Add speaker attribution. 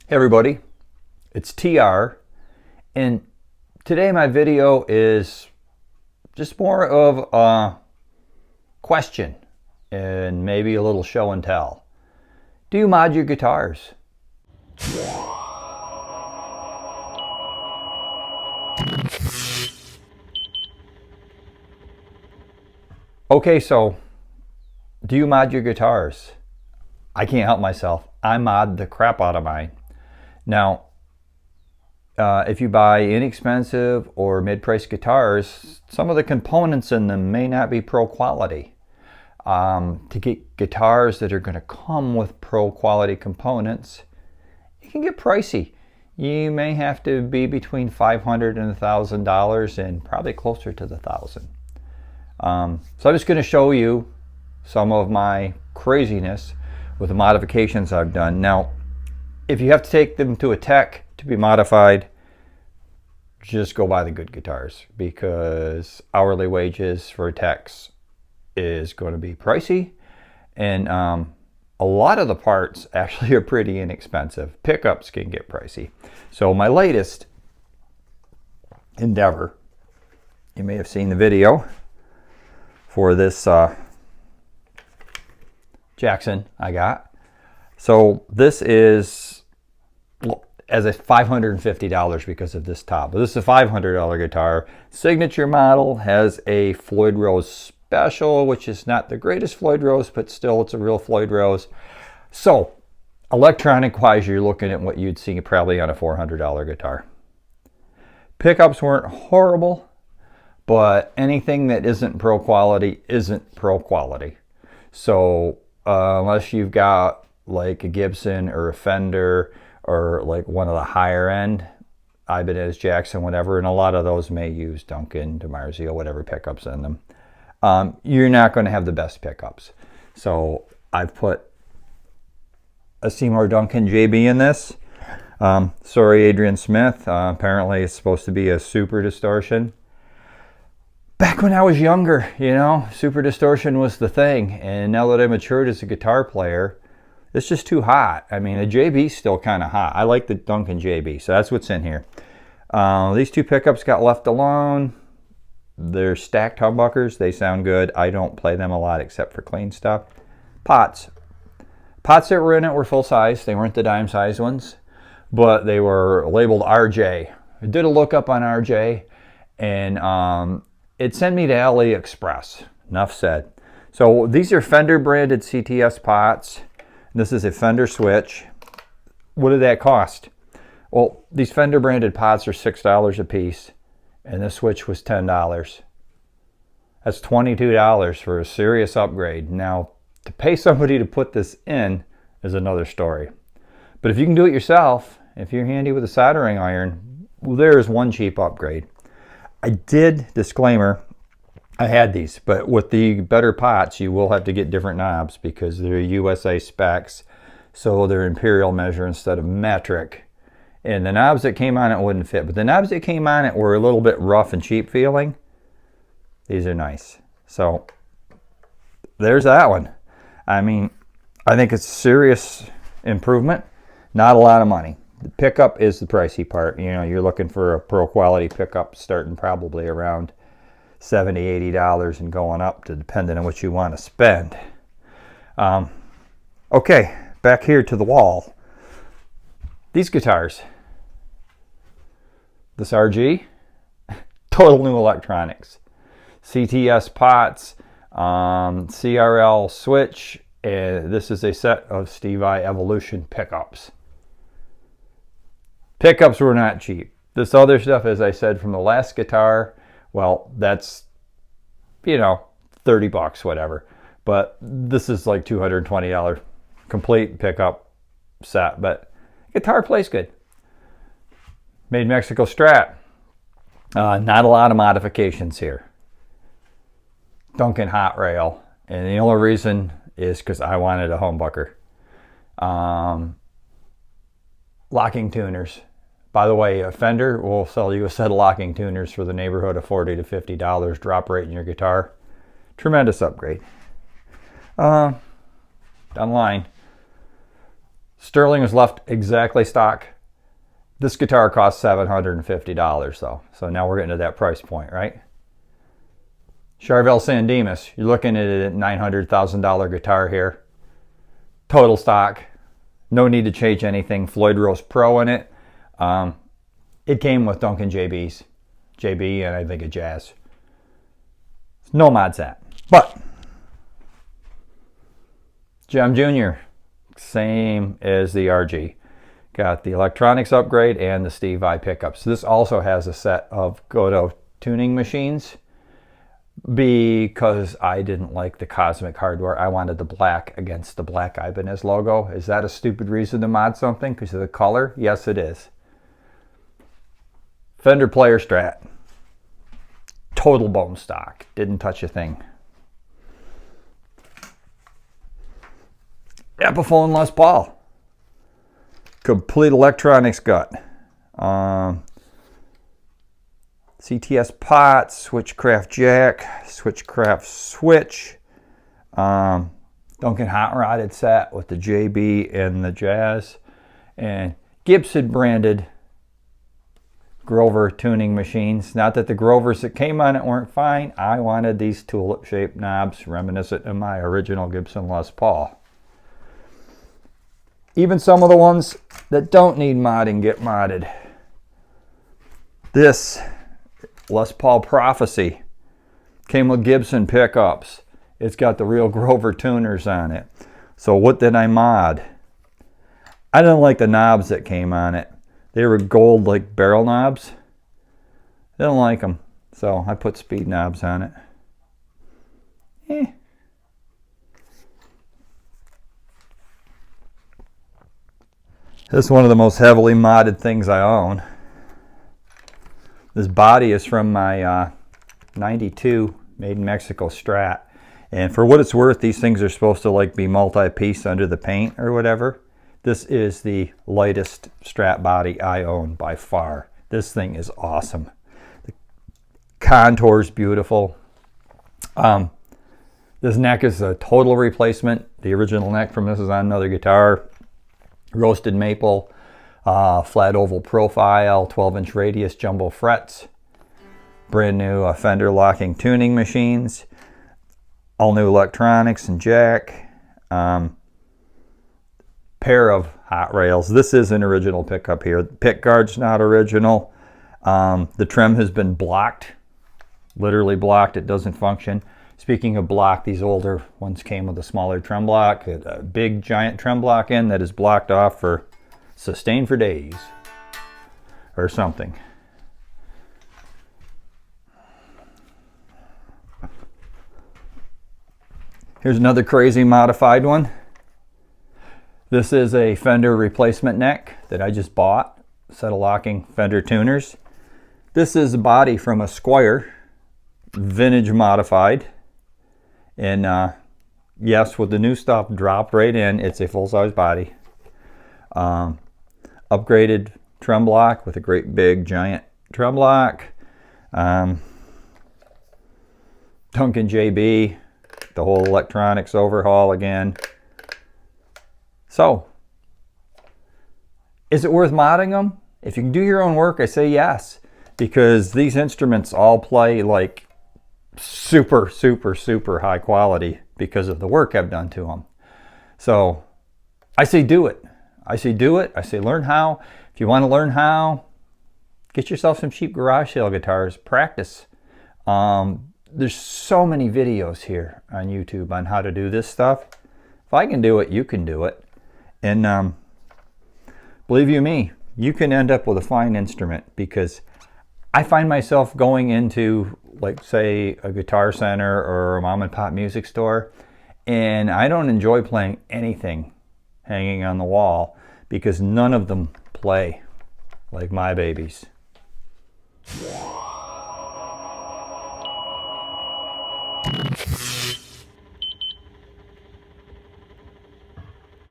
Speaker 1: Hey everybody, it's TR, and today my video is just more of a question and maybe a little show and tell. Do you mod your guitars? Okay, so do you mod your guitars? I can't help myself. I mod the crap out of mine. Now, if you buy inexpensive or mid-price guitars, some of the components in them may not be pro quality. To get guitars that are going to come with pro quality components, it can get pricey. You may have to be between $500 and $1,000 and probably closer to the $1,000. So I'm just going to show you some of my craziness with the modifications I've done. Now, if you have to take them to a tech to be modified, just go buy the good guitars, because hourly wages for techs is going to be pricey, and a lot of the parts actually are pretty inexpensive. Pickups can get pricey. So my latest endeavor, you may have seen the video for this Jackson I got. So this is as a $550 because of this top. But this is a $500 guitar. Signature model, has a Floyd Rose Special, which is not the greatest Floyd Rose, but still it's a real Floyd Rose. So electronic wise, you're looking at what you'd see probably on a $400 guitar. Pickups weren't horrible, but anything that isn't pro quality isn't pro quality. So unless you've got like a Gibson or a Fender or like one of the higher end Ibanez, Jackson, whatever, and a lot of those may use Duncan, DiMarzio, whatever pickups in them, you're not going to have the best pickups. So I've put a Seymour Duncan JB in this. Sorry, Adrian Smith. Apparently it's supposed to be a super distortion. Back when I was younger, you know, super distortion was the thing. And now that I matured as a guitar player, it's just too hot. I mean, a JB's still kind of hot. I like the Duncan JB, so that's what's in here. These two pickups got left alone. They're stacked humbuckers. They sound good. I don't play them a lot except for clean stuff. Pots. Pots that were in it were full size. They weren't the dime size ones, but they were labeled RJ. I did a lookup on RJ, and it sent me to AliExpress. Enough said. So these are Fender branded CTS pots. This is a Fender switch. What did that cost? Well, these Fender branded pots are $6 a piece, and this switch was $10. That's $22 for a serious upgrade. Now, to pay somebody to put this in is another story. But if you can do it yourself, if you're handy with a soldering iron, well, there's one cheap upgrade. I did, disclaimer, I had these, but with the better pots, you will have to get different knobs because they're USA specs, so they're imperial measure instead of metric. And the knobs that came on it wouldn't fit, but the knobs that came on it were a little bit rough and cheap feeling. These are nice. So there's that one. I mean, I think it's a serious improvement. Not a lot of money. The pickup is the pricey part. You know, you're looking for a pro quality pickup starting probably around $70, $80 and going up to depending on what you want to spend. Okay, back here to the wall. These guitars. This RG, total new electronics. CTS pots, CRL switch, and this is a set of Steve I Evolution pickups. Pickups were not cheap. This other stuff, as I said, from the last guitar, well, that's, you know, 30 bucks, whatever. But this is like $220 complete pickup set. But guitar plays good. Made Mexico Strat. Not a lot of modifications here. Duncan hot rail. And the only reason is because I wanted a humbucker. Locking tuners. By the way, a Fender will sell you a set of locking tuners for the neighborhood of $40 to $50 drop rate in your guitar. Tremendous upgrade. Online. Sterling was left exactly stock. This guitar costs $750 though. So now we're getting to that price point, right? Charvel San Dimas, you're looking at a $900,000 guitar here. Total stock. No need to change anything. Floyd Rose Pro in it. It came with Duncan JB and I think a Jazz. No mods that. But Gem Jr., same as the RG. Got the electronics upgrade and the Steve Vai pickups. This also has a set of Goto tuning machines because I didn't like the Cosmic hardware. I wanted the black against the black Ibanez logo. Is that a stupid reason to mod something because of the color? Yes, it is. Fender Player Strat. Total bone stock. Didn't touch a thing. Epiphone Les Paul. Complete electronics gut. CTS pot, Switchcraft jack, Switchcraft switch. Duncan hot rodded set with the JB and the Jazz. And Gibson branded Grover tuning machines. Not that the Grovers that came on it weren't fine. I wanted these tulip shaped knobs reminiscent of my original Gibson Les Paul. Even some of the ones that don't need modding get modded. This Les Paul Prophecy came with Gibson pickups. It's got the real Grover tuners on it. So what did I mod? I didn't like the knobs that came on it. They were gold like barrel knobs. Didn't like them. So I put speed knobs on it. This is one of the most heavily modded things I own. This body is from my 92 made in Mexico Strat. And for what it's worth, these things are supposed to like be multi-piece under the paint or whatever. This is the lightest Strat body I own by far. This thing is awesome. The contour's beautiful. This neck is a total replacement. The original neck from this is on another guitar. Roasted maple, flat oval profile, 12-inch radius jumbo frets. Brand new Fender locking tuning machines. All new electronics and jack. Pair of hot rails. This is an original pickup here. The pick guard's not original. The trim has been blocked. Literally blocked. It doesn't function. Speaking of block, these older ones came with a smaller trem block. A big giant trem block in that is blocked off for sustained for days or something. Here's another crazy modified one. This is a Fender replacement neck that I just bought. Set of locking Fender tuners. This is a body from a Squire, vintage modified. And yes, with the new stuff dropped right in, it's a full-size body. Upgraded trem block with a great big giant trem block. Duncan JB, the whole electronics overhaul again. So, is it worth modding them? If you can do your own work, I say yes. Because these instruments all play like super, super, super high quality because of the work I've done to them. So, I say do it. I say do it. I say learn how. If you want to learn how, get yourself some cheap garage sale guitars. Practice. There's so many videos here on YouTube on how to do this stuff. If I can do it, you can do it. And believe you me, you can end up with a fine instrument, because I find myself going into, like, say, a Guitar Center or a mom and pop music store, and I don't enjoy playing anything hanging on the wall because none of them play like my babies.